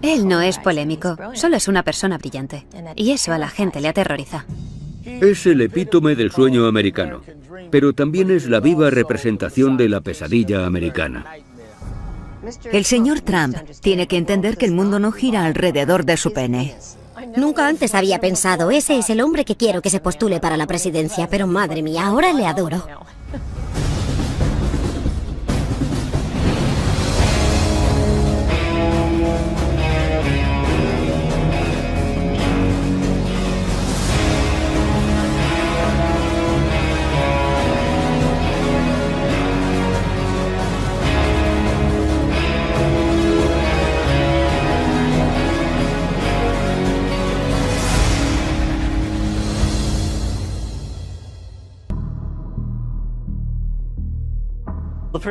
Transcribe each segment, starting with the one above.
Él no es polémico, solo es una persona brillante. Y eso a la gente le aterroriza. Es el epítome del sueño americano, pero también es la viva representación de la pesadilla americana. El señor Trump tiene que entender que el mundo no gira alrededor de su pene. Nunca antes había pensado, ese es el hombre que quiero que se postule para la presidencia, pero madre mía, ahora le adoro.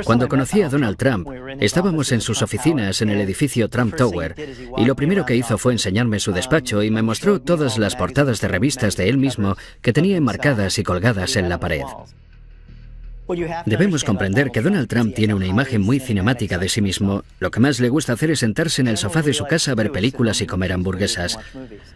Cuando conocí a Donald Trump, estábamos en sus oficinas en el edificio Trump Tower, y lo primero que hizo fue enseñarme su despacho y me mostró todas las portadas de revistas de él mismo que tenía enmarcadas y colgadas en la pared. Debemos comprender que Donald Trump tiene una imagen muy cinemática de sí mismo. Lo que más le gusta hacer es sentarse en el sofá de su casa a ver películas y comer hamburguesas.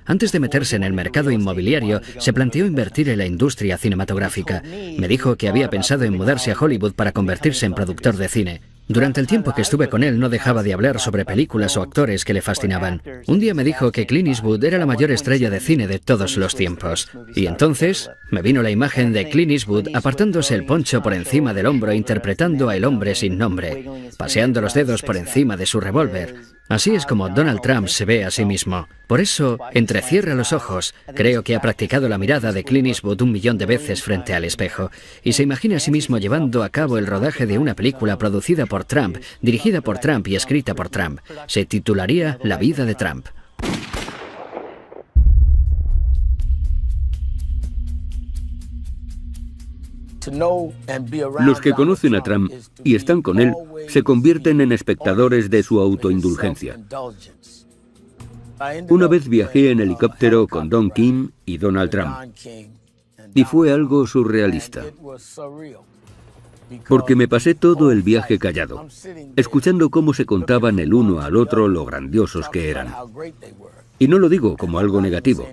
Antes de meterse en el mercado inmobiliario, se planteó invertir en la industria cinematográfica. Me dijo que había pensado en mudarse a Hollywood para convertirse en productor de cine. Durante el tiempo que estuve con él no dejaba de hablar sobre películas o actores que le fascinaban. Un día me dijo que Clint Eastwood era la mayor estrella de cine de todos los tiempos. Y entonces me vino la imagen de Clint Eastwood apartándose el poncho por encima del hombro interpretando a El hombre sin nombre, paseando los dedos por encima de su revólver. Así es como Donald Trump se ve a sí mismo. Por eso, entrecierra los ojos. Creo que ha practicado la mirada de Clint Eastwood 1.000.000 de veces frente al espejo. Y se imagina a sí mismo llevando a cabo el rodaje de una película producida por Trump, dirigida por Trump y escrita por Trump. Se titularía La vida de Trump. Los que conocen a Trump y están con él se convierten en espectadores de su autoindulgencia. Una vez viajé en helicóptero con Don King y Donald Trump, y fue algo surrealista, porque me pasé todo el viaje callado, escuchando cómo se contaban el uno al otro lo grandiosos que eran. Y no lo digo como algo negativo,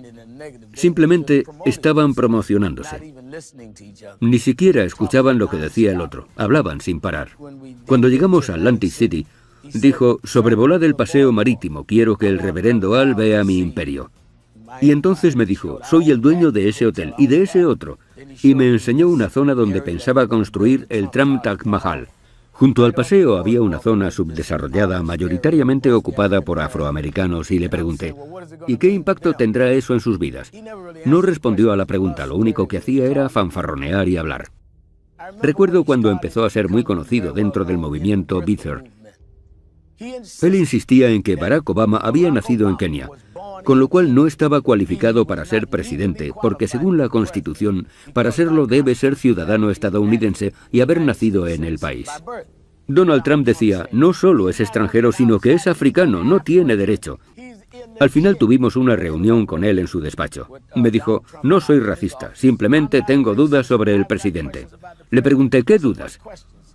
simplemente estaban promocionándose. Ni siquiera escuchaban lo que decía el otro, hablaban sin parar. Cuando llegamos a Atlantic City, dijo, sobrevolad el paseo marítimo, quiero que el reverendo Al vea mi imperio. Y entonces me dijo, soy el dueño de ese hotel y de ese otro. Y me enseñó una zona donde pensaba construir el Trump Taj Mahal. Junto al paseo había una zona subdesarrollada, mayoritariamente ocupada por afroamericanos, y le pregunté, ¿y qué impacto tendrá eso en sus vidas? No respondió a la pregunta, lo único que hacía era fanfarronear y hablar. Recuerdo cuando empezó a ser muy conocido dentro del movimiento Bither. Él insistía en que Barack Obama había nacido en Kenia, con lo cual no estaba cualificado para ser presidente, porque según la Constitución, para serlo debe ser ciudadano estadounidense y haber nacido en el país. Donald Trump decía, no solo es extranjero, sino que es africano, no tiene derecho. Al final tuvimos una reunión con él en su despacho. Me dijo, no soy racista, simplemente tengo dudas sobre el presidente. Le pregunté, ¿qué dudas?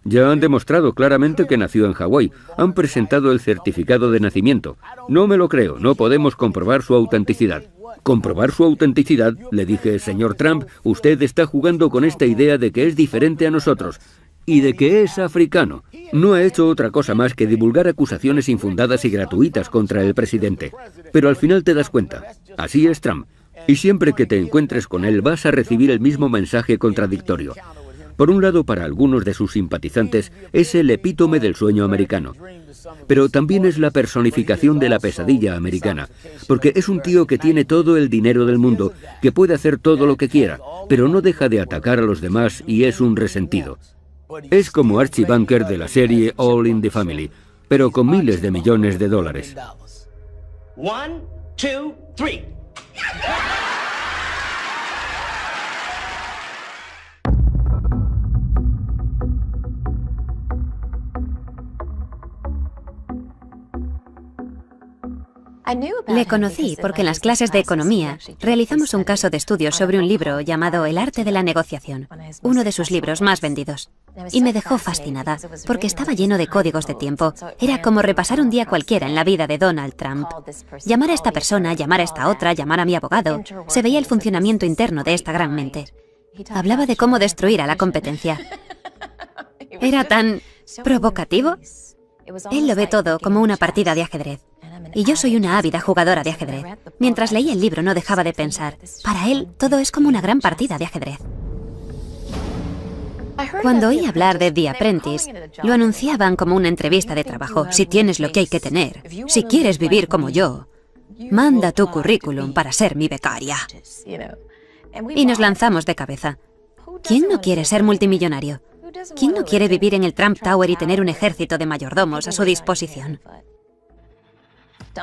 Ya han demostrado claramente que nació en Hawái. Han presentado el certificado de nacimiento. No me lo creo, no podemos comprobar su autenticidad. ¿Comprobar su autenticidad? Le dije, señor Trump, usted está jugando con esta idea de que es diferente a nosotros y de que es africano. No ha hecho otra cosa más que divulgar acusaciones infundadas y gratuitas contra el presidente. Pero al final te das cuenta, así es Trump. Y siempre que te encuentres con él vas a recibir el mismo mensaje contradictorio. Por un lado, para algunos de sus simpatizantes, es el epítome del sueño americano. Pero también es la personificación de la pesadilla americana, porque es un tío que tiene todo el dinero del mundo, que puede hacer todo lo que quiera, pero no deja de atacar a los demás y es un resentido. Es como Archie Bunker de la serie All in the Family, pero con miles de millones de dólares. 1, 2, 3. Le conocí porque en las clases de economía realizamos un caso de estudio sobre un libro llamado El arte de la negociación, uno de sus libros más vendidos. Y me dejó fascinada, porque estaba lleno de códigos de tiempo. Era como repasar un día cualquiera en la vida de Donald Trump. Llamar a esta persona, llamar a esta otra, llamar a mi abogado. Se veía el funcionamiento interno de esta gran mente. Hablaba de cómo destruir a la competencia. Era tan provocativo. Él lo ve todo como una partida de ajedrez. Y yo soy una ávida jugadora de ajedrez. Mientras leía el libro no dejaba de pensar. Para él, todo es como una gran partida de ajedrez. Cuando oí hablar de The Apprentice, lo anunciaban como una entrevista de trabajo. Si tienes lo que hay que tener, si quieres vivir como yo, manda tu currículum para ser mi becaria. Y nos lanzamos de cabeza. ¿Quién no quiere ser multimillonario? ¿Quién no quiere vivir en el Trump Tower y tener un ejército de mayordomos a su disposición?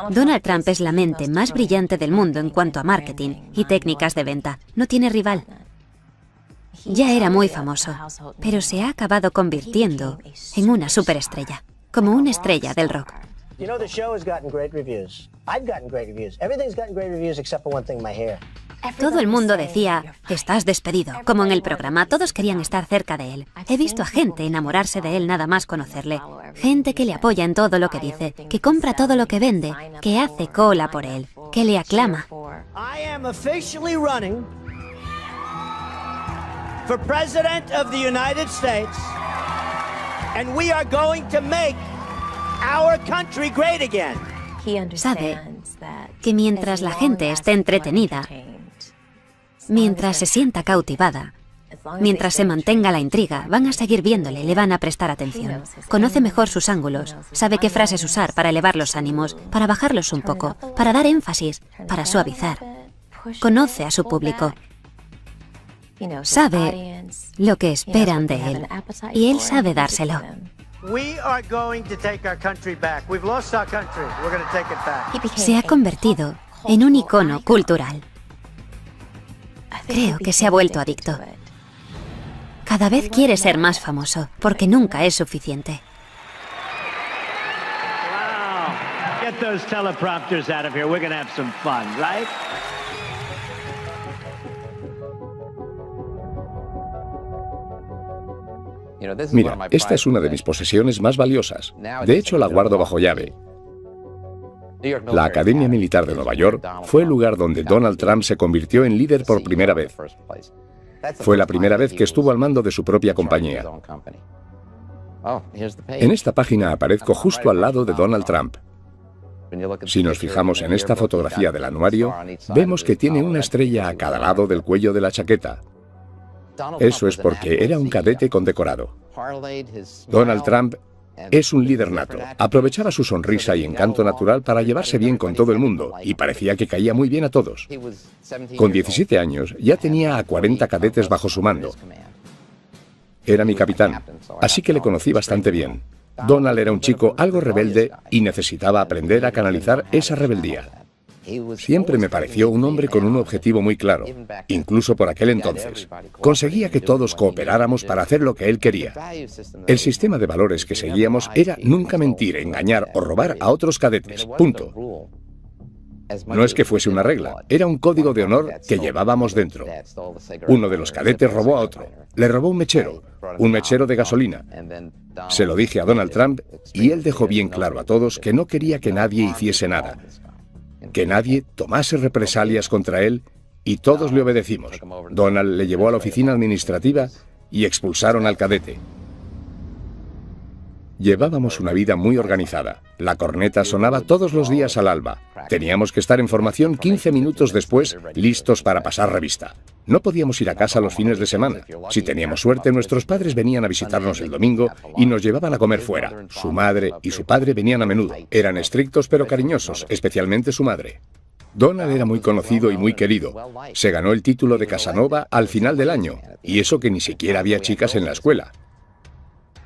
Donald Trump es la mente más brillante del mundo en cuanto a marketing y técnicas de venta. No tiene rival. Ya era muy famoso, pero se ha acabado convirtiendo en una superestrella, como una estrella del rock. Todo el mundo decía, estás despedido, como en el programa, todos querían estar cerca de él. He visto a gente enamorarse de él nada más conocerle. Gente que le apoya en todo lo que dice, que compra todo lo que vende, que hace cola por él, que le aclama. For President of the United States, and we are going to make our country great again. Sabe que mientras la gente esté entretenida, mientras se sienta cautivada, mientras se mantenga la intriga, van a seguir viéndole, le van a prestar atención. Conoce mejor sus ángulos, sabe qué frases usar para elevar los ánimos, para bajarlos un poco, para dar énfasis, para suavizar. Conoce a su público. Sabe lo que esperan de él y él sabe dárselo. Se ha convertido en un icono cultural. Creo que se ha vuelto adicto. Cada vez quiere ser más famoso, porque nunca es suficiente. Wow. Get those teleprompters out of here. We're going to have some fun, right? Mira, esta es una de mis posesiones más valiosas. De hecho, la guardo bajo llave. La Academia Militar de Nueva York fue el lugar donde Donald Trump se convirtió en líder por primera vez. Fue la primera vez que estuvo al mando de su propia compañía. En esta página aparezco justo al lado de Donald Trump. Si nos fijamos en esta fotografía del anuario, vemos que tiene una estrella a cada lado del cuello de la chaqueta. Eso es porque era un cadete condecorado. Donald Trump es un líder nato. Aprovechaba su sonrisa y encanto natural para llevarse bien con todo el mundo y parecía que caía muy bien a todos. Con 17 años ya tenía a 40 cadetes bajo su mando. Era mi capitán, así que le conocí bastante bien. Donald era un chico algo rebelde y necesitaba aprender a canalizar esa rebeldía. Siempre me pareció un hombre con un objetivo muy claro, incluso por aquel entonces. Conseguía que todos cooperáramos para hacer lo que él quería. El sistema de valores que seguíamos era nunca mentir, engañar o robar a otros cadetes. Punto. No es que fuese una regla, era un código de honor que llevábamos dentro. Uno de los cadetes robó a otro. Le robó un mechero de gasolina. Se lo dije a Donald Trump y él dejó bien claro a todos que no quería que nadie hiciese nada. Que nadie tomase represalias contra él y todos le obedecimos. Donald le llevó a la oficina administrativa y expulsaron al cadete. Llevábamos una vida muy organizada. La corneta sonaba todos los días al alba. Teníamos que estar en formación 15 minutos después, listos para pasar revista. No podíamos ir a casa los fines de semana. Si teníamos suerte, nuestros padres venían a visitarnos el domingo y nos llevaban a comer fuera. Su madre y su padre venían a menudo. Eran estrictos pero cariñosos, especialmente su madre. Donald era muy conocido y muy querido. Se ganó el título de Casanova al final del año, y eso que ni siquiera había chicas en la escuela.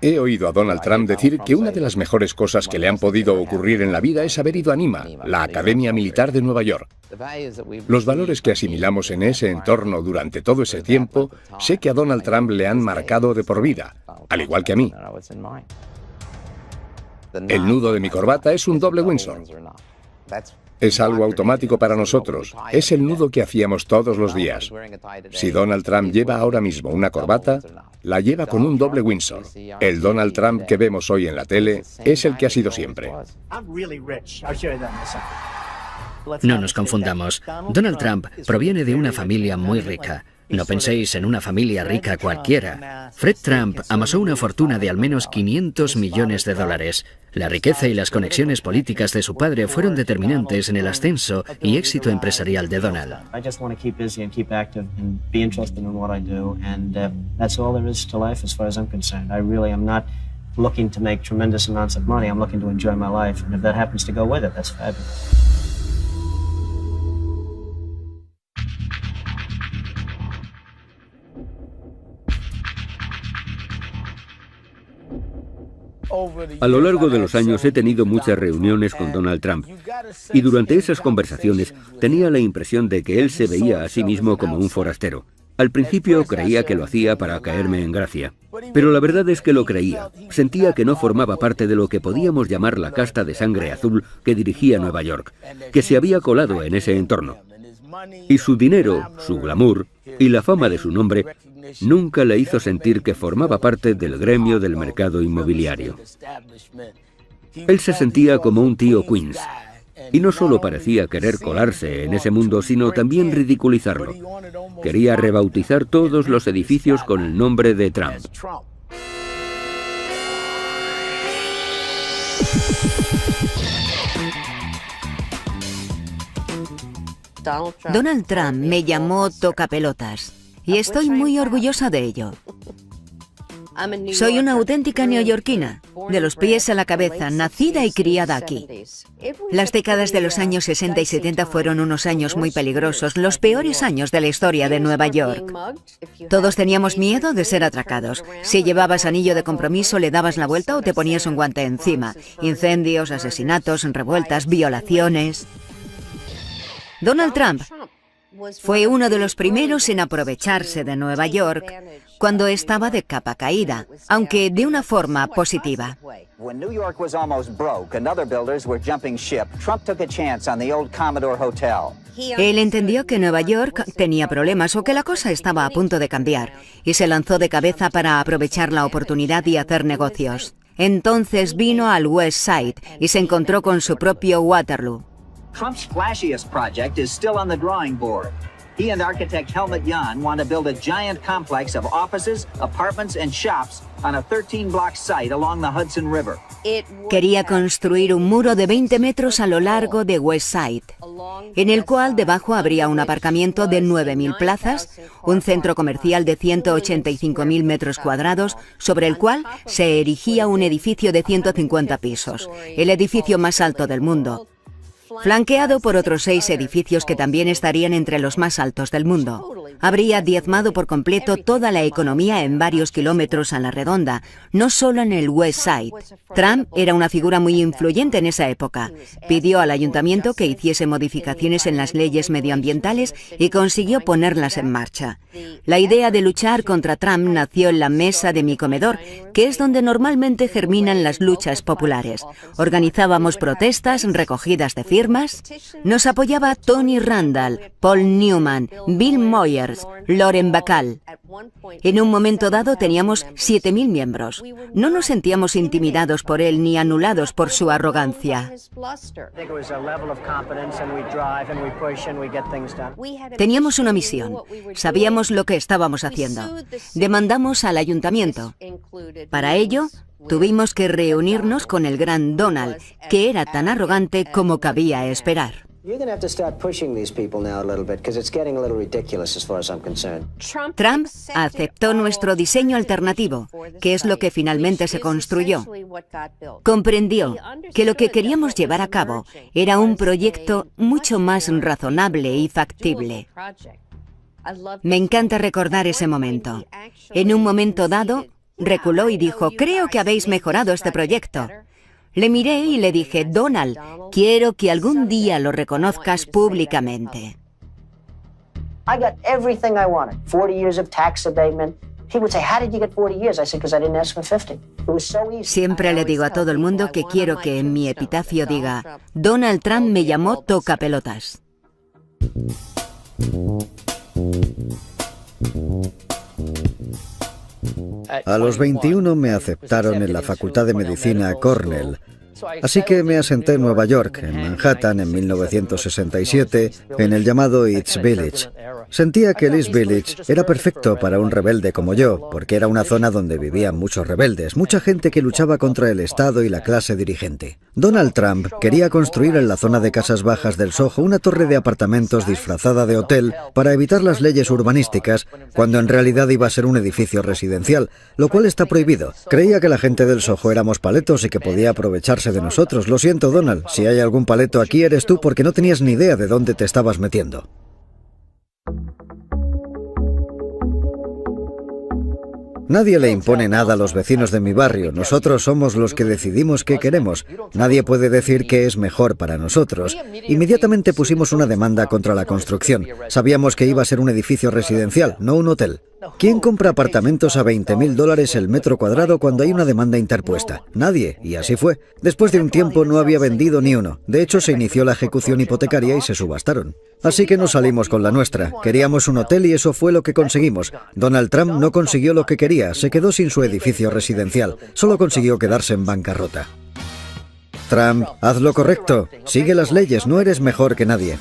He oído a Donald Trump decir que una de las mejores cosas que le han podido ocurrir en la vida es haber ido a NIMA, la Academia Militar de Nueva York. Los valores que asimilamos en ese entorno durante todo ese tiempo, sé que a Donald Trump le han marcado de por vida, al igual que a mí. El nudo de mi corbata es un doble Windsor. Es algo automático para nosotros. Es el nudo que hacíamos todos los días. Si Donald Trump lleva ahora mismo una corbata, la lleva con un doble Windsor. El Donald Trump que vemos hoy en la tele es el que ha sido siempre. No nos confundamos. Donald Trump proviene de una familia muy rica. No penséis en una familia rica cualquiera. Fred Trump amasó una fortuna de al menos 500 millones de dólares. La riqueza y las conexiones políticas de su padre fueron determinantes en el ascenso y éxito empresarial de Donald. Looking to make tremendous amounts of money. I'm looking to enjoy my life, and if that happens to go with it, that's fabulous. A lo largo de los años he tenido muchas reuniones con Donald Trump y durante esas conversaciones tenía la impresión de que él se veía a sí mismo como un forastero. Al principio creía que lo hacía para caerme en gracia, pero la verdad es que lo creía. Sentía que no formaba parte de lo que podíamos llamar la casta de sangre azul que dirigía Nueva York, que se había colado en ese entorno. Y su dinero, su glamour y la fama de su nombre nunca le hizo sentir que formaba parte del gremio del mercado inmobiliario. Él se sentía como un tío Queens. Y no solo parecía querer colarse en ese mundo, sino también ridiculizarlo. Quería rebautizar todos los edificios con el nombre de Trump. Donald Trump me llamó tocapelotas y estoy muy orgullosa de ello. Soy una auténtica neoyorquina, de los pies a la cabeza, nacida y criada aquí. Las décadas de los años 60 y 70 fueron unos años muy peligrosos, los peores años de la historia de Nueva York. Todos teníamos miedo de ser atracados. Si llevabas anillo de compromiso, le dabas la vuelta o te ponías un guante encima. Incendios, asesinatos, revueltas, violaciones. Donald Trump fue uno de los primeros en aprovecharse de Nueva York cuando estaba de capa caída, aunque de una forma positiva. Él entendió que Nueva York tenía problemas o que la cosa estaba a punto de cambiar y se lanzó de cabeza para aprovechar la oportunidad y hacer negocios. Entonces vino al West Side y se encontró con su propio Waterloo. Trump's flashiest project is still on the drawing board. He and architect Helmut Jahn want to build a giant complex of offices, apartments, and shops on a 13-block site along the Hudson River. Quería construir un muro de 20 metros a lo largo de West Side, en el cual debajo habría un aparcamiento de 9.000 plazas, un centro comercial de 185.000 metros cuadrados, sobre el cual se erigía un edificio de 150 pisos, el edificio más alto del mundo, flanqueado por otros 6 edificios que también estarían entre los más altos del mundo. Habría diezmado por completo toda la economía en varios kilómetros a la redonda, no solo en el West Side. Trump era una figura muy influyente en esa época. Pidió al ayuntamiento que hiciese modificaciones en las leyes medioambientales y consiguió ponerlas en marcha. La idea de luchar contra Trump nació en la mesa de mi comedor, que es donde normalmente germinan las luchas populares. Organizábamos protestas, recogidas de firmas. Nos apoyaba Tony Randall, Paul Newman, Bill Moyers, Lauren Bacall. En un momento dado teníamos 7.000 miembros. No nos sentíamos intimidados por él ni anulados por su arrogancia. Teníamos una misión. Sabíamos lo que estábamos haciendo. Demandamos al ayuntamiento. Para ello, tuvimos que reunirnos con el gran Donald, que era tan arrogante como cabía esperar. Trump aceptó nuestro diseño alternativo, que es lo que finalmente se construyó. Comprendió que lo que queríamos llevar a cabo era un proyecto mucho más razonable y factible. Me encanta recordar ese momento. En un momento dado, reculó y dijo: «Creo que habéis mejorado este proyecto». Le miré y le dije: «Donald, quiero que algún día lo reconozcas públicamente». Siempre le digo a todo el mundo que quiero que en mi epitafio diga: Donald Trump me llamó tocapelotas. A los 21 me aceptaron en la Facultad de Medicina Cornell. Así que me asenté en Nueva York, en Manhattan, en 1967, en el llamado East Village. Sentía que el East Village era perfecto para un rebelde como yo, porque era una zona donde vivían muchos rebeldes, mucha gente que luchaba contra el Estado y la clase dirigente. Donald Trump quería construir en la zona de casas bajas del Soho una torre de apartamentos disfrazada de hotel para evitar las leyes urbanísticas, cuando en realidad iba a ser un edificio residencial, lo cual está prohibido. Creía que la gente del Soho éramos paletos y que podía aprovecharse de nosotros. Lo siento, Donald, si hay algún paleto aquí eres tú, porque no tenías ni idea de dónde te estabas metiendo. Nadie le impone nada a los vecinos de mi barrio. Nosotros somos los que decidimos qué queremos. Nadie puede decir qué es mejor para nosotros. Inmediatamente pusimos una demanda contra la construcción. Sabíamos que iba a ser un edificio residencial, no un hotel. ¿Quién compra apartamentos a $20.000 el metro cuadrado cuando hay una demanda interpuesta? Nadie, y así fue. Después de un tiempo no había vendido ni uno. De hecho, se inició la ejecución hipotecaria y se subastaron. Así que nos salimos con la nuestra. Queríamos un hotel y eso fue lo que conseguimos. Donald Trump no consiguió lo que quería, se quedó sin su edificio residencial. Solo consiguió quedarse en bancarrota. Trump, haz lo correcto. Sigue las leyes, no eres mejor que nadie.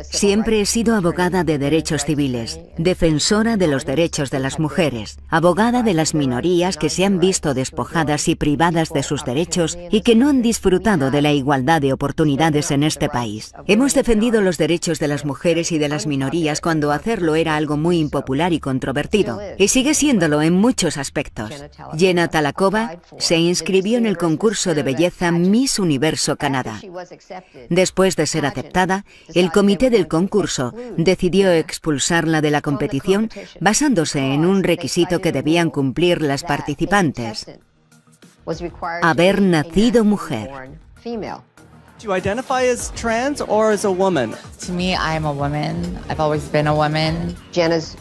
Siempre he sido abogada de derechos civiles, defensora de los derechos de las mujeres, abogada de las minorías que se han visto despojadas y privadas de sus derechos y que no han disfrutado de la igualdad de oportunidades en este país. Hemos defendido los derechos de las mujeres y de las minorías cuando hacerlo era algo muy impopular y controvertido, y sigue siéndolo en muchos aspectos. Jenna Talakova se inscribió en el concurso de belleza Miss Universo Canadá. Después de ser aceptada, el comité del concurso decidió expulsarla de la competición basándose en un requisito que debían cumplir las participantes: haber nacido mujer. Do you identify as trans or as a woman? To me, I am a woman. I've always been a woman.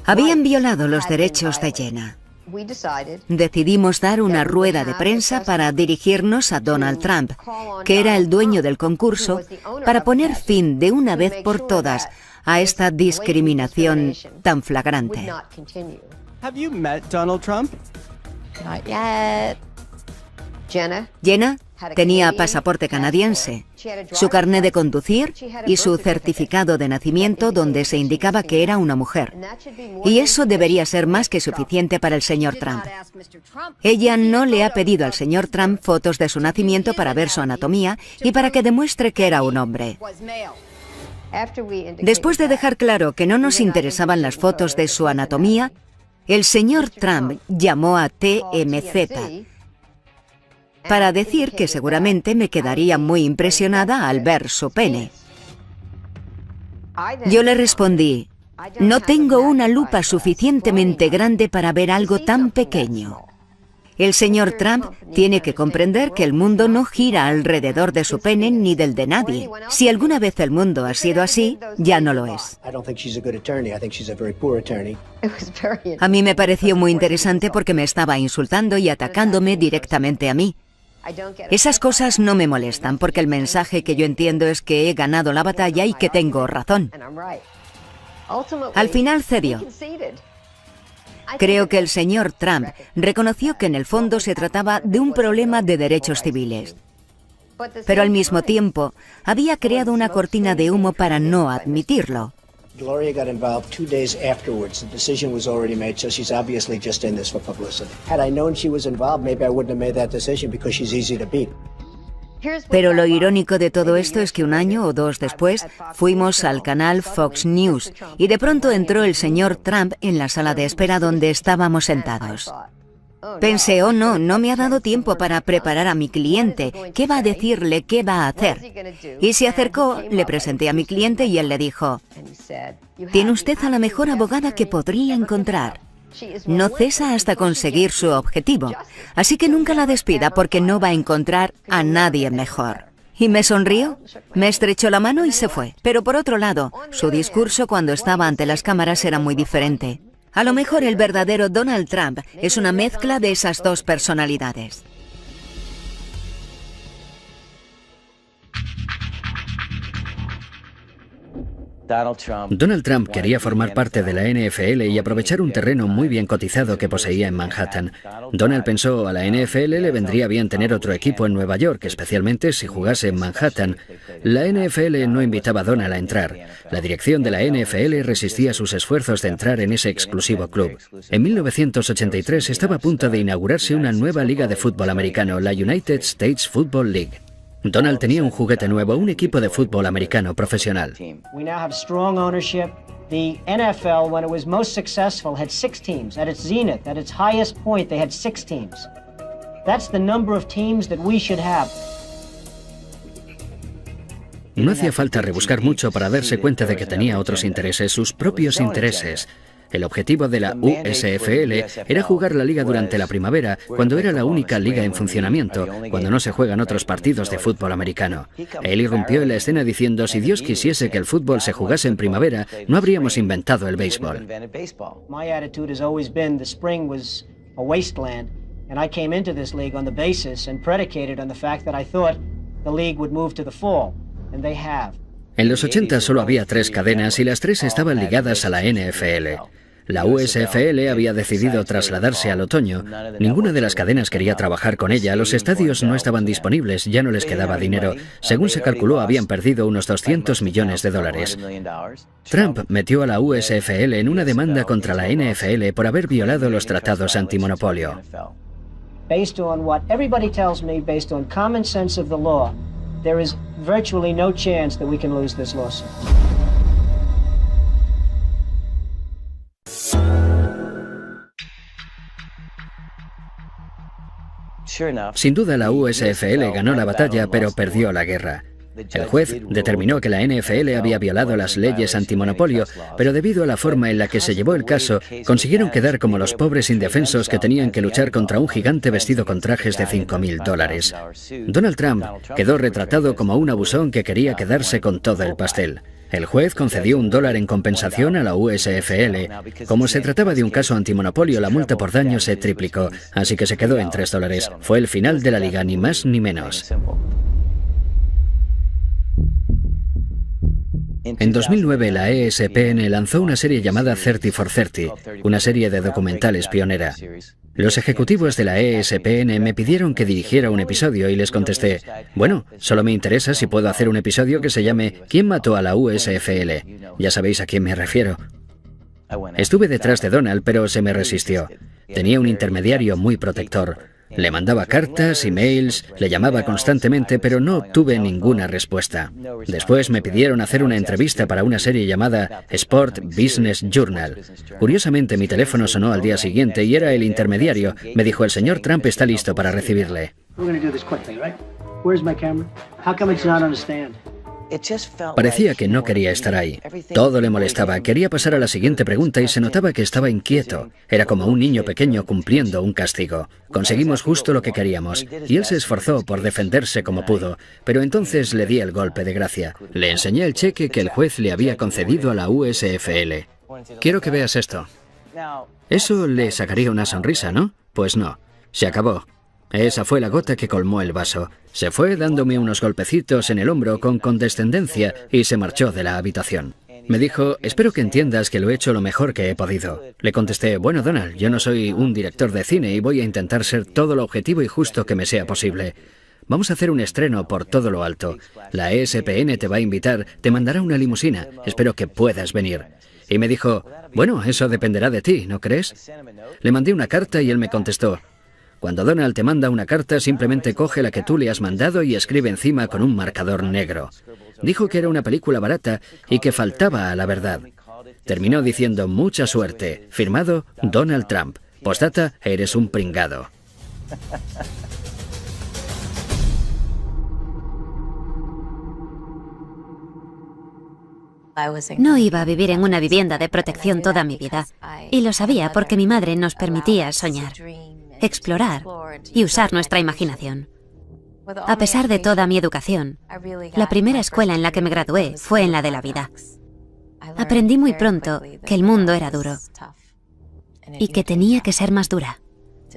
Habían violado los derechos de Jenna. Decidimos dar una rueda de prensa para dirigirnos a Donald Trump, que era el dueño del concurso, para poner fin de una vez por todas a esta discriminación tan flagrante. Have you met Donald Trump? Not yet. Jenna tenía pasaporte canadiense, su carnet de conducir y su certificado de nacimiento donde se indicaba que era una mujer. Y eso debería ser más que suficiente para el señor Trump. Ella no le ha pedido al señor Trump fotos de su nacimiento para ver su anatomía y para que demuestre que era un hombre. Después de dejar claro que no nos interesaban las fotos de su anatomía, el señor Trump llamó a TMZ para decir que seguramente me quedaría muy impresionada al ver su pene. Yo le respondí: no tengo una lupa suficientemente grande para ver algo tan pequeño. El señor Trump tiene que comprender que el mundo no gira alrededor de su pene ni del de nadie. Si alguna vez el mundo ha sido así, ya no lo es. A mí me pareció muy interesante porque me estaba insultando y atacándome directamente a mí. Esas cosas no me molestan porque el mensaje que yo entiendo es que he ganado la batalla y que tengo razón. Al final cedió. Creo que el señor Trump reconoció que en el fondo se trataba de un problema de derechos civiles. Pero al mismo tiempo, había creado una cortina de humo para no admitirlo. Gloria got involved 2 days afterwards. The decision was already made, so she's obviously just in this for publicity. Had I known she was involved, maybe I wouldn't have made that decision because she's easy to beat. Pero lo irónico de todo esto es que un año o dos después fuimos al canal Fox News y de pronto entró el señor Trump en la sala de espera donde estábamos sentados. Pensé, oh no, no me ha dado tiempo para preparar a mi cliente. ¿Qué va a decirle? ¿Qué va a hacer? Y se acercó, le presenté a mi cliente y él le dijo, tiene usted a la mejor abogada que podría encontrar. No cesa hasta conseguir su objetivo, así que nunca la despida porque no va a encontrar a nadie mejor. Y me sonrió, me estrechó la mano y se fue. Pero por otro lado, su discurso cuando estaba ante las cámaras era muy diferente. A lo mejor el verdadero Donald Trump es una mezcla de esas dos personalidades. Donald Trump quería formar parte de la NFL y aprovechar un terreno muy bien cotizado que poseía en Manhattan. Donald pensó, a la NFL le vendría bien tener otro equipo en Nueva York, especialmente si jugase en Manhattan. La NFL no invitaba a Donald a entrar. La dirección de la NFL resistía sus esfuerzos de entrar en ese exclusivo club. En 1983 estaba a punto de inaugurarse una nueva liga de fútbol americano, la United States Football League. Donald tenía un juguete nuevo, un equipo de fútbol americano profesional. We now have strong ownership. The NFL, when it was most successful, had 6 teams. At its zenith, at its highest point, they had 6 teams. That's the number of teams that we should have. No hacía falta rebuscar mucho para darse cuenta de que tenía otros intereses, sus propios intereses. El objetivo de la USFL era jugar la liga durante la primavera, cuando era la única liga en funcionamiento, cuando no se juegan otros partidos de fútbol americano. Él irrumpió en la escena diciendo, si Dios quisiese que el fútbol se jugase en primavera, no habríamos inventado el béisbol. My attitude has always been the spring was a wasteland, and I came into this league on the basis and predicated on the fact that I thought the league would move to the fall, and they have. En los 80 solo había 3 cadenas y las 3 estaban ligadas a la NFL. La USFL había decidido trasladarse al otoño. Ninguna de las cadenas quería trabajar con ella. Los estadios no estaban disponibles, ya no les quedaba dinero. Según se calculó, habían perdido unos $200 millones. Trump metió a la USFL en una demanda contra la NFL por haber violado los tratados antimonopolio. Based on what everybody tells me, based on common sense of the law, there is virtually no chance that we can lose this lawsuit. Sin duda la USFL ganó la batalla, pero perdió la guerra. El juez determinó que la NFL había violado las leyes antimonopolio, pero debido a la forma en la que se llevó el caso, consiguieron quedar como los pobres indefensos que tenían que luchar contra un gigante vestido con trajes de $5.000. Donald Trump quedó retratado como un abusón que quería quedarse con todo el pastel. El juez concedió $1 en compensación a la USFL. Como se trataba de un caso antimonopolio, la multa por daño se triplicó, así que se quedó en $3. Fue el final de la liga, ni más ni menos. En 2009, la ESPN lanzó una serie llamada 30 for 30, una serie de documentales pionera. Los ejecutivos de la ESPN me pidieron que dirigiera un episodio y les contesté, bueno, solo me interesa si puedo hacer un episodio que se llame ¿Quién mató a la USFL? Ya sabéis a quién me refiero. Estuve detrás de Donald, pero se me resistió. Tenía un intermediario muy protector. Le mandaba cartas, emails, le llamaba constantemente, pero no obtuve ninguna respuesta. Después me pidieron hacer una entrevista para una serie llamada Sport Business Journal. Curiosamente, mi teléfono sonó al día siguiente y era el intermediario. Me dijo, el señor Trump está listo para recibirle. Parecía que no quería estar ahí. Todo le molestaba. Quería pasar a la siguiente pregunta y se notaba que estaba inquieto. Era como un niño pequeño cumpliendo un castigo. Conseguimos justo lo que queríamos, y él se esforzó por defenderse como pudo, pero entonces le di el golpe de gracia. Le enseñé el cheque que el juez le había concedido a la USFL. Quiero que veas esto. Eso le sacaría una sonrisa, ¿no? Pues no. Se acabó. Esa fue la gota que colmó el vaso. Se fue dándome unos golpecitos en el hombro con condescendencia y se marchó de la habitación. Me dijo, espero que entiendas que lo he hecho lo mejor que he podido. Le contesté, bueno, Donald, yo no soy un director de cine y voy a intentar ser todo lo objetivo y justo que me sea posible. Vamos a hacer un estreno por todo lo alto. La ESPN te va a invitar, te mandará una limusina. Espero que puedas venir. Y me dijo, bueno, eso dependerá de ti, ¿no crees? Le mandé una carta y él me contestó, cuando Donald te manda una carta, simplemente coge la que tú le has mandado y escribe encima con un marcador negro. Dijo que era una película barata y que faltaba a la verdad. Terminó diciendo mucha suerte. Firmado Donald Trump. Postdata, eres un pringado. No iba a vivir en una vivienda de protección toda mi vida, y lo sabía porque mi madre nos permitía soñar, explorar y usar nuestra imaginación. A pesar de toda mi educación, la primera escuela en la que me gradué fue en la de la vida. Aprendí muy pronto que el mundo era duro y que tenía que ser más dura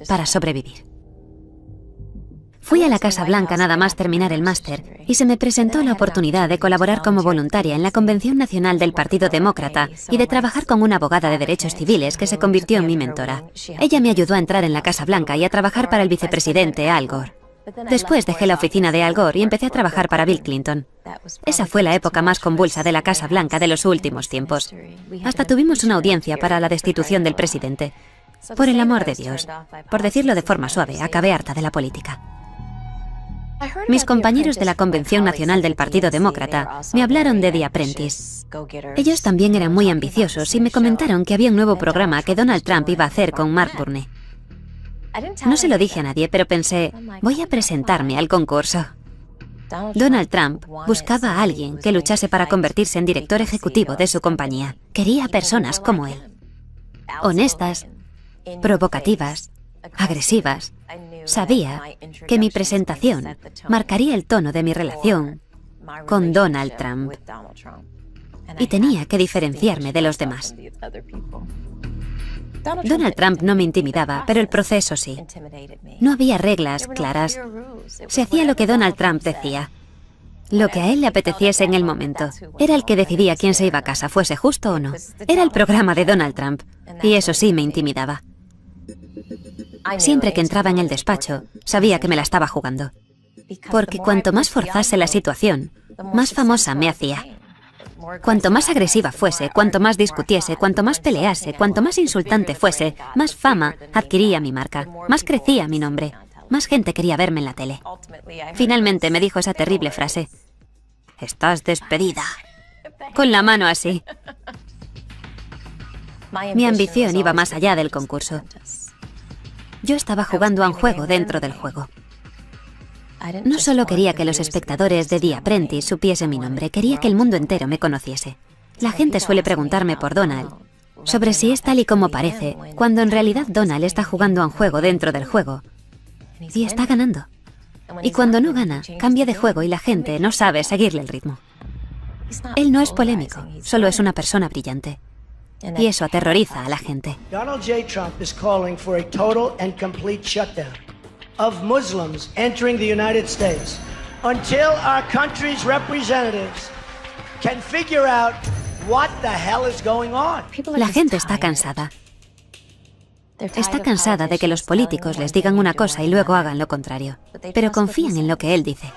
para sobrevivir. Fui a la Casa Blanca nada más terminar el máster y se me presentó la oportunidad de colaborar como voluntaria en la Convención Nacional del Partido Demócrata y de trabajar con una abogada de derechos civiles que se convirtió en mi mentora. Ella me ayudó a entrar en la Casa Blanca y a trabajar para el vicepresidente Al Gore. Después dejé la oficina de Al Gore y empecé a trabajar para Bill Clinton. Esa fue la época más convulsa de la Casa Blanca de los últimos tiempos. Hasta tuvimos una audiencia para la destitución del presidente. Por el amor de Dios, por decirlo de forma suave, acabé harta de la política. Mis compañeros de la Convención Nacional del Partido Demócrata me hablaron de The Apprentice. Ellos también eran muy ambiciosos y me comentaron que había un nuevo programa que Donald Trump iba a hacer con Mark Burney. No se lo dije a nadie, pero pensé, voy a presentarme al concurso. Donald Trump buscaba a alguien que luchase para convertirse en director ejecutivo de su compañía. Quería personas como él. Honestas, provocativas, agresivas. Sabía que mi presentación marcaría el tono de mi relación con Donald Trump y tenía que diferenciarme de los demás. Donald Trump no me intimidaba, pero el proceso sí. No había reglas claras. Se hacía lo que Donald Trump decía. Lo que a él le apeteciese en el momento. Era el que decidía quién se iba a casa, fuese justo o no. Era el programa de Donald Trump, y eso sí me intimidaba. Siempre que entraba en el despacho, sabía que me la estaba jugando. Porque cuanto más forzase la situación, más famosa me hacía. Cuanto más agresiva fuese, cuanto más discutiese, cuanto más pelease, cuanto más insultante fuese, más fama adquiría mi marca, más crecía mi nombre, más gente quería verme en la tele. Finalmente me dijo esa terrible frase: «Estás despedida», con la mano así. Mi ambición iba más allá del concurso. Yo estaba jugando a un juego dentro del juego. No solo quería que los espectadores de The Apprentice supiesen mi nombre, quería que el mundo entero me conociese. La gente suele preguntarme por Donald, sobre si es tal y como parece, cuando en realidad Donald está jugando a un juego dentro del juego. Y está ganando. Y cuando no gana, cambia de juego y la gente no sabe seguirle el ritmo. Él no es polémico, solo es una persona brillante. Y eso aterroriza a la gente. Donald J. Trump is calling for a total and complete shutdown of Muslims entering the United States until our country's representatives can figure out what the hell is going on. La gente está cansada. Está cansada de que los políticos les digan una cosa y luego hagan lo contrario. Pero confían en lo que él dice.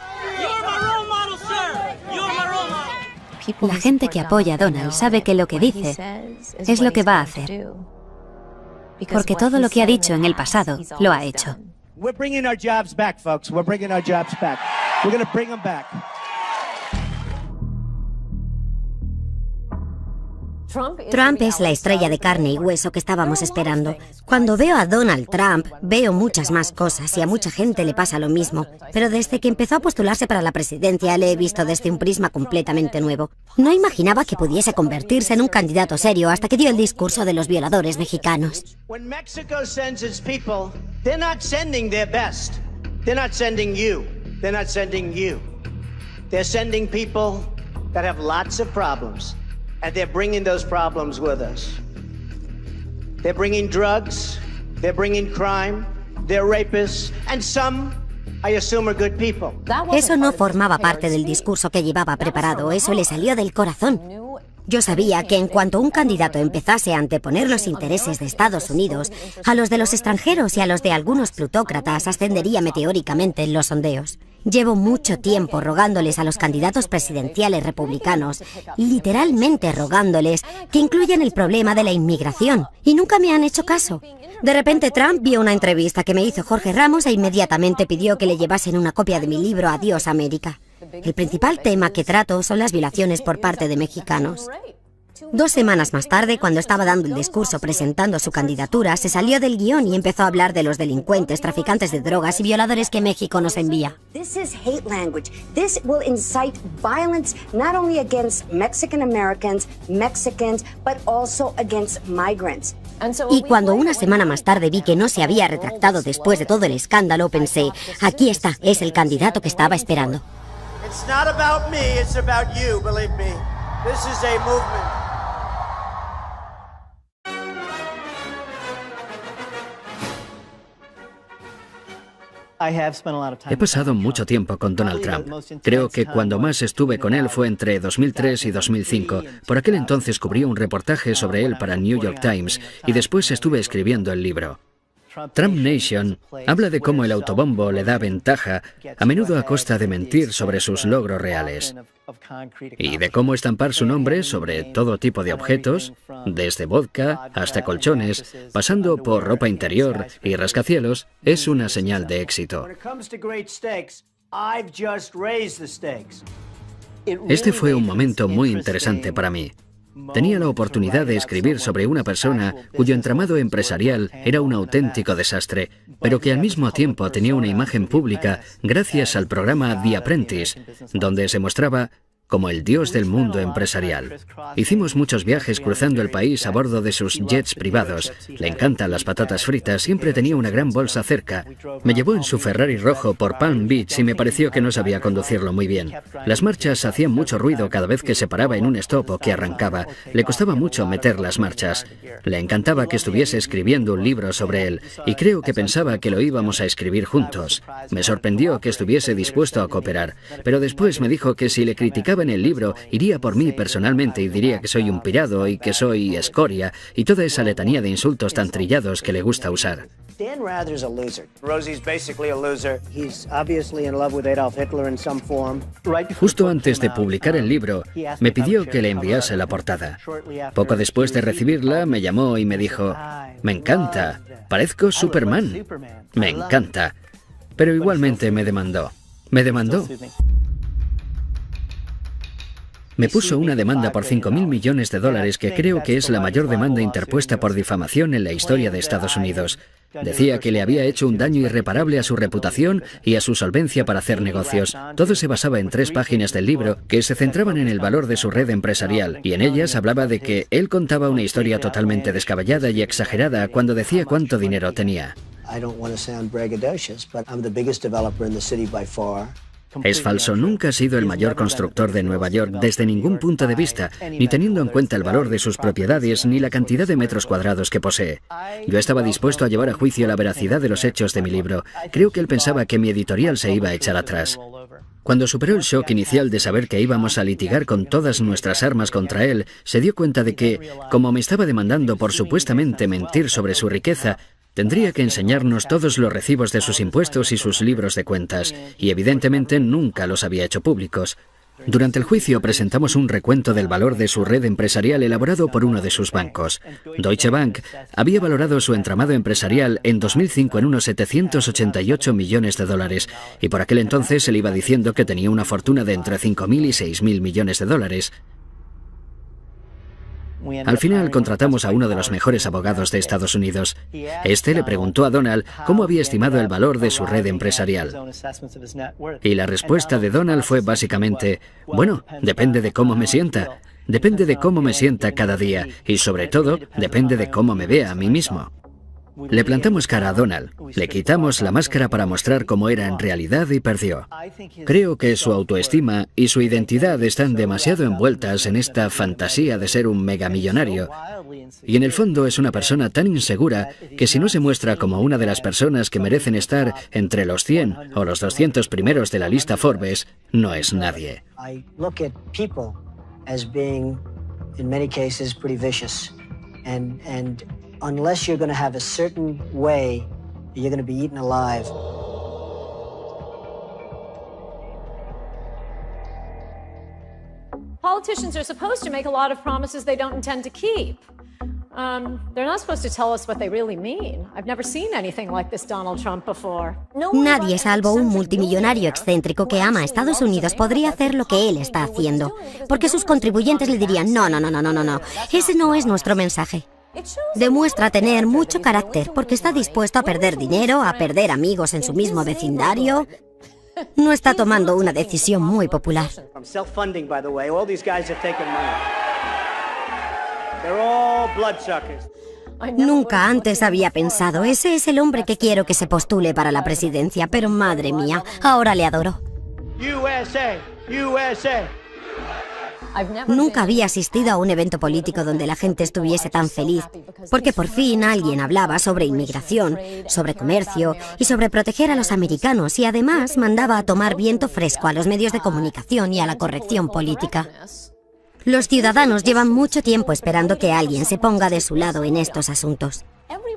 La gente que apoya a Donald sabe que lo que dice es lo que va a hacer. Porque todo lo que ha dicho en el pasado lo ha hecho. We're bringing our jobs back, folks. We're bringing our jobs back. We're going to bring them back. Trump es la estrella de carne y hueso que estábamos esperando. Cuando veo a Donald Trump, veo muchas más cosas y a mucha gente le pasa lo mismo. Pero desde que empezó a postularse para la presidencia, le he visto desde un prisma completamente nuevo. No imaginaba que pudiese convertirse en un candidato serio hasta que dio el discurso de los violadores mexicanos. When Mexico sends its people, they're not sending their best. They're not sending you. They're not sending you. They're sending people that have lots of problems. And they're bringing those problems with us. They're bringing drugs, they're bringing crime, they're rapists, and some, I assume, are good people. Eso no formaba parte del discurso que llevaba preparado, eso le salió del corazón. Yo sabía que en cuanto un candidato empezase a anteponer los intereses de Estados Unidos a los de los extranjeros y a los de algunos plutócratas, ascendería meteóricamente en los sondeos. Llevo mucho tiempo rogándoles a los candidatos presidenciales republicanos, literalmente rogándoles, que incluyan el problema de la inmigración, y nunca me han hecho caso. De repente Trump vio una entrevista que me hizo Jorge Ramos e inmediatamente pidió que le llevasen una copia de mi libro Adiós América. El principal tema que trato son las violaciones por parte de mexicanos. 2 semanas más tarde, cuando estaba dando el discurso presentando su candidatura, se salió del guión y empezó a hablar de los delincuentes, traficantes de drogas y violadores que México nos envía. This is hate language. This will incite violence not only against Mexican Americans, Mexicans, but also against migrants. Y cuando una semana más tarde vi que no se había retractado después de todo el escándalo, pensé, aquí está, es el candidato que estaba esperando. It's not about me, it's about you, believe me. This is a movement. He pasado mucho tiempo con Donald Trump. Creo que cuando más estuve con él fue entre 2003 y 2005. Por aquel entonces cubrí un reportaje sobre él para New York Times y después estuve escribiendo el libro. Trump Nation habla de cómo el autobombo le da ventaja, a menudo a costa de mentir sobre sus logros reales, y de cómo estampar su nombre sobre todo tipo de objetos, desde vodka hasta colchones, pasando por ropa interior y rascacielos, es una señal de éxito. Este fue un momento muy interesante para mí. Tenía la oportunidad de escribir sobre una persona cuyo entramado empresarial era un auténtico desastre, pero que al mismo tiempo tenía una imagen pública gracias al programa The Apprentice, donde se mostraba como el dios del mundo empresarial. Hicimos muchos viajes cruzando el país a bordo de sus jets privados. Le encantan las patatas fritas, siempre tenía una gran bolsa cerca. Me llevó en su Ferrari rojo por Palm Beach y me pareció que no sabía conducirlo muy bien. Las marchas hacían mucho ruido cada vez que se paraba en un stop o que arrancaba. Le costaba mucho meter las marchas. Le encantaba que estuviese escribiendo un libro sobre él y creo que pensaba que lo íbamos a escribir juntos. Me sorprendió que estuviese dispuesto a cooperar, pero después me dijo que si le criticaba en el libro, iría por mí personalmente y diría que soy un pirado y que soy escoria y toda esa letanía de insultos tan trillados que le gusta usar. Dan Rather's a loser. Rosie's basically a loser. He's obviously in love with Adolf Hitler in some form. Justo antes de publicar el libro, me pidió que le enviase la portada. Poco después de recibirla, me llamó y me dijo, me encanta, parezco Superman. Me encanta. Pero igualmente me demandó. Me demandó. Me puso una demanda por $5.000 millones que creo que es la mayor demanda interpuesta por difamación en la historia de Estados Unidos. Decía que le había hecho un daño irreparable a su reputación y a su solvencia para hacer negocios. Todo se basaba en 3 páginas del libro que se centraban en el valor de su red empresarial, y en ellas hablaba de que él contaba una historia totalmente descabellada y exagerada cuando decía cuánto dinero tenía. Es falso, nunca ha sido el mayor constructor de Nueva York desde ningún punto de vista, ni teniendo en cuenta el valor de sus propiedades ni la cantidad de metros cuadrados que posee. Yo estaba dispuesto a llevar a juicio la veracidad de los hechos de mi libro. Creo que él pensaba que mi editorial se iba a echar atrás. Cuando superó el shock inicial de saber que íbamos a litigar con todas nuestras armas contra él, se dio cuenta de que, como me estaba demandando por supuestamente mentir sobre su riqueza, tendría que enseñarnos todos los recibos de sus impuestos y sus libros de cuentas, y evidentemente nunca los había hecho públicos. Durante el juicio presentamos un recuento del valor de su red empresarial elaborado por uno de sus bancos. Deutsche Bank había valorado su entramado empresarial en 2005 en unos $788 millones, y por aquel entonces se le iba diciendo que tenía una fortuna de entre $5.000 y $6.000 millones. Al final contratamos a uno de los mejores abogados de Estados Unidos. Este le preguntó a Donald cómo había estimado el valor de su red empresarial. Y la respuesta de Donald fue básicamente, bueno, depende de cómo me sienta. Depende de cómo me sienta cada día y sobre todo depende de cómo me vea a mí mismo. Le plantamos cara a Donald, le quitamos la máscara para mostrar cómo era en realidad y perdió. Creo que su autoestima y su identidad están demasiado envueltas en esta fantasía de ser un megamillonario. Y en el fondo es una persona tan insegura que si no se muestra como una de las personas que merecen estar entre los 100 o los 200 primeros de la lista Forbes, no es nadie. Unless you're going to have a certain way, you're going to be eaten alive. Politicians are supposed to make a lot of promises they don't intend to keep. They're not supposed to tell us what they really mean. I've never seen anything like this Donald Trump before. Nadie, salvo un multimillonario excéntrico que ama a Estados Unidos, podría hacer lo que él está haciendo. Porque sus contribuyentes le dirían, no, ese no es nuestro mensaje. Demuestra tener mucho carácter porque está dispuesto a perder dinero, a perder amigos en su mismo vecindario. No está tomando una decisión muy popular. Nunca antes había pensado, ese es el hombre que quiero que se postule para la presidencia, pero madre mía, ahora le adoro. Nunca había asistido a un evento político donde la gente estuviese tan feliz, porque por fin alguien hablaba sobre inmigración, sobre comercio y sobre proteger a los americanos, y además mandaba a tomar viento fresco a los medios de comunicación y a la corrección política. Los ciudadanos llevan mucho tiempo esperando que alguien se ponga de su lado en estos asuntos.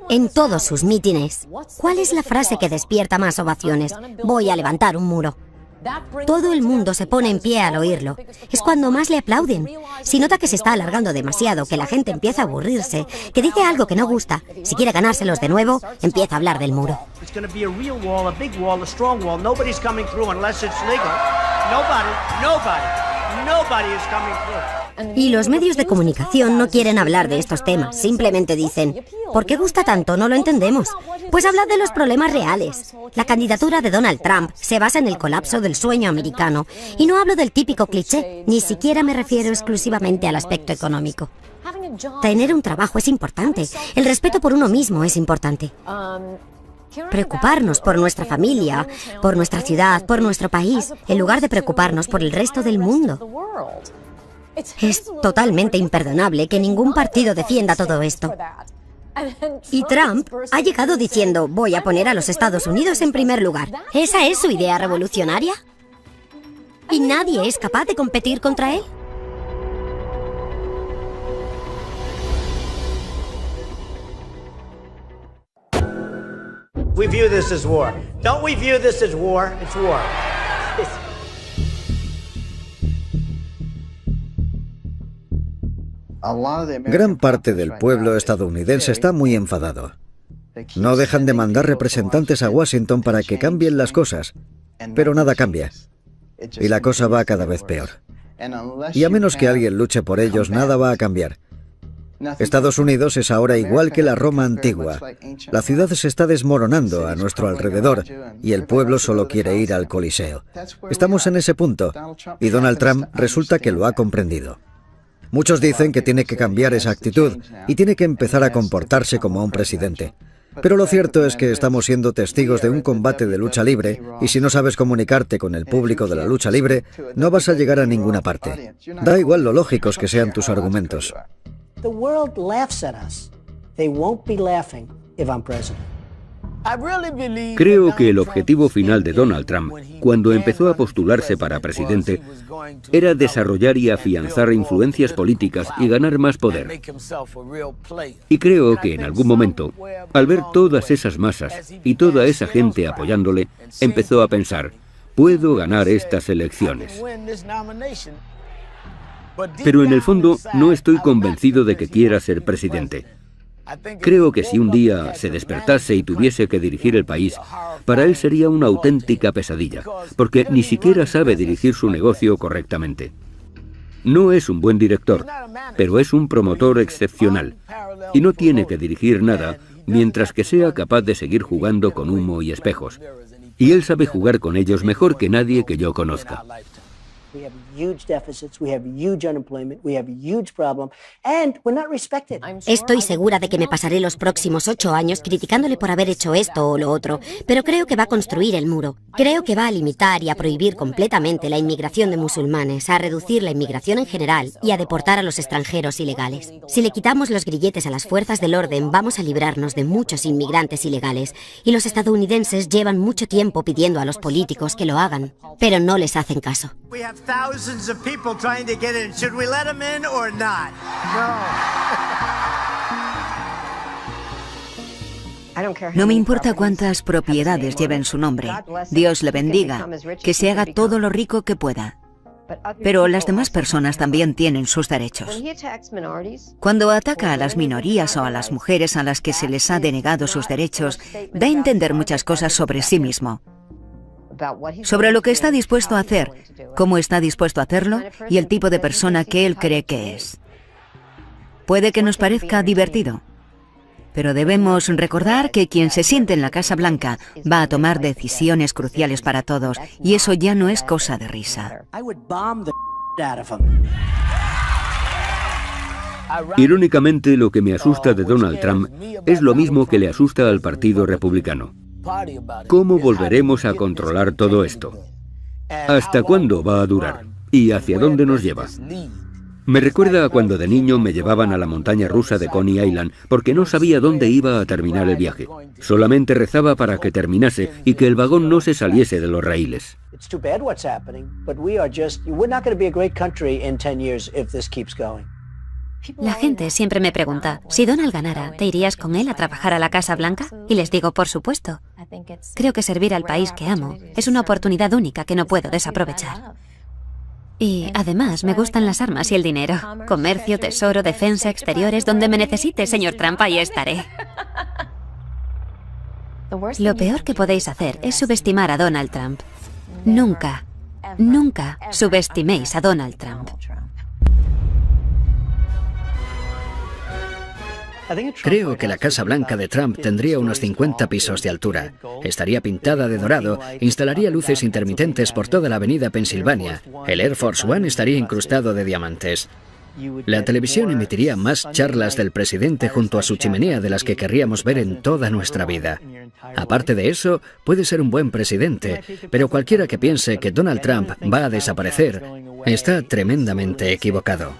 En todos sus mítines, ¿cuál es la frase que despierta más ovaciones? Voy a levantar un muro. Todo el mundo se pone en pie al oírlo. Es cuando más le aplauden. Si nota que se está alargando demasiado, que la gente empieza a aburrirse, que dice algo que no gusta, si quiere ganárselos de nuevo, empieza a hablar del muro. Y los medios de comunicación no quieren hablar de estos temas, simplemente dicen, ¿por qué gusta tanto? No lo entendemos. Pues hablad de los problemas reales. La candidatura de Donald Trump se basa en el colapso del sueño americano. Y no hablo del típico cliché, ni siquiera me refiero exclusivamente al aspecto económico. Tener un trabajo es importante, el respeto por uno mismo es importante. Preocuparnos por nuestra familia, por nuestra ciudad, por nuestro país, en lugar de preocuparnos por el resto del mundo. Es totalmente imperdonable que ningún partido defienda todo esto. Y Trump ha llegado diciendo, voy a poner a los Estados Unidos en primer lugar. ¿Esa es su idea revolucionaria? ¿Y nadie es capaz de competir contra él? We view this as war. Don't we view this as war? It's war. Gran parte del pueblo estadounidense está muy enfadado. No dejan de mandar representantes a Washington para que cambien las cosas, pero nada cambia. Y la cosa va cada vez peor. Y a menos que alguien luche por ellos, nada va a cambiar. Estados Unidos es ahora igual que la Roma antigua. La ciudad se está desmoronando a nuestro alrededor y el pueblo solo quiere ir al Coliseo. Estamos en ese punto y Donald Trump resulta que lo ha comprendido. Muchos dicen que tiene que cambiar esa actitud y tiene que empezar a comportarse como un presidente. Pero lo cierto es que estamos siendo testigos de un combate de lucha libre y si no sabes comunicarte con el público de la lucha libre, no vas a llegar a ninguna parte. Da igual lo lógicos que sean tus argumentos. The world laughs at us. They won't be laughing if I'm president. Creo que el objetivo final de Donald Trump, cuando empezó a postularse para presidente, era desarrollar y afianzar influencias políticas y ganar más poder. Y creo que en algún momento, al ver todas esas masas y toda esa gente apoyándole, empezó a pensar, puedo ganar estas elecciones. Pero en el fondo no estoy convencido de que quiera ser presidente. Creo que si un día se despertase y tuviese que dirigir el país, para él sería una auténtica pesadilla, porque ni siquiera sabe dirigir su negocio correctamente. No es un buen director, pero es un promotor excepcional, y no tiene que dirigir nada mientras que sea capaz de seguir jugando con humo y espejos. Y él sabe jugar con ellos mejor que nadie que yo conozca. We have huge deficits, we have huge unemployment, we have huge problem, and we're not respected. Estoy segura de que me pasaré los próximos 8 años criticándole por haber hecho esto o lo otro, pero creo que va a construir el muro. Creo que va a limitar y a prohibir completamente la inmigración de musulmanes, a reducir la inmigración en general y a deportar a los extranjeros ilegales. Si le quitamos los grilletes a las fuerzas del orden, vamos a librarnos de muchos inmigrantes ilegales, y los estadounidenses llevan mucho tiempo pidiendo a los políticos que lo hagan, pero no les hacen caso. Thousands of people trying to get in. Should we let them in or not? No me importa cuántas propiedades lleven su nombre. Dios le bendiga, que se haga todo lo rico que pueda. Pero las demás personas también tienen sus derechos. Cuando ataca a las minorías o a las mujeres a las que se les ha denegado sus derechos, da a entender muchas cosas sobre sí mismo. Sobre lo que está dispuesto a hacer, cómo está dispuesto a hacerlo y el tipo de persona que él cree que es. Puede que nos parezca divertido, pero debemos recordar que quien se siente en la Casa Blanca va a tomar decisiones cruciales para todos, y eso ya no es cosa de risa. Irónicamente, lo que me asusta de Donald Trump es lo mismo que le asusta al Partido Republicano. ¿Cómo volveremos a controlar todo esto? ¿Hasta cuándo va a durar? ¿Y hacia dónde nos lleva? Me recuerda a cuando de niño me llevaban a la montaña rusa de Coney Island porque no sabía dónde iba a terminar el viaje. Solamente rezaba para que terminase y que el vagón no se saliese de los raíles. La gente siempre me pregunta, si Donald ganara, ¿te irías con él a trabajar a la Casa Blanca? Y les digo, por supuesto. Creo que servir al país que amo es una oportunidad única que no puedo desaprovechar. Y además me gustan las armas y el dinero. Comercio, tesoro, defensa, exteriores, donde me necesite, señor Trump, ahí estaré. Lo peor que podéis hacer es subestimar a Donald Trump. Nunca, nunca subestiméis a Donald Trump. Creo que la Casa Blanca de Trump tendría unos 50 pisos de altura. Estaría pintada de dorado, instalaría luces intermitentes por toda la avenida Pensilvania. El Air Force One estaría incrustado de diamantes. La televisión emitiría más charlas del presidente junto a su chimenea de las que querríamos ver en toda nuestra vida. Aparte de eso, puede ser un buen presidente, pero cualquiera que piense que Donald Trump va a desaparecer está tremendamente equivocado.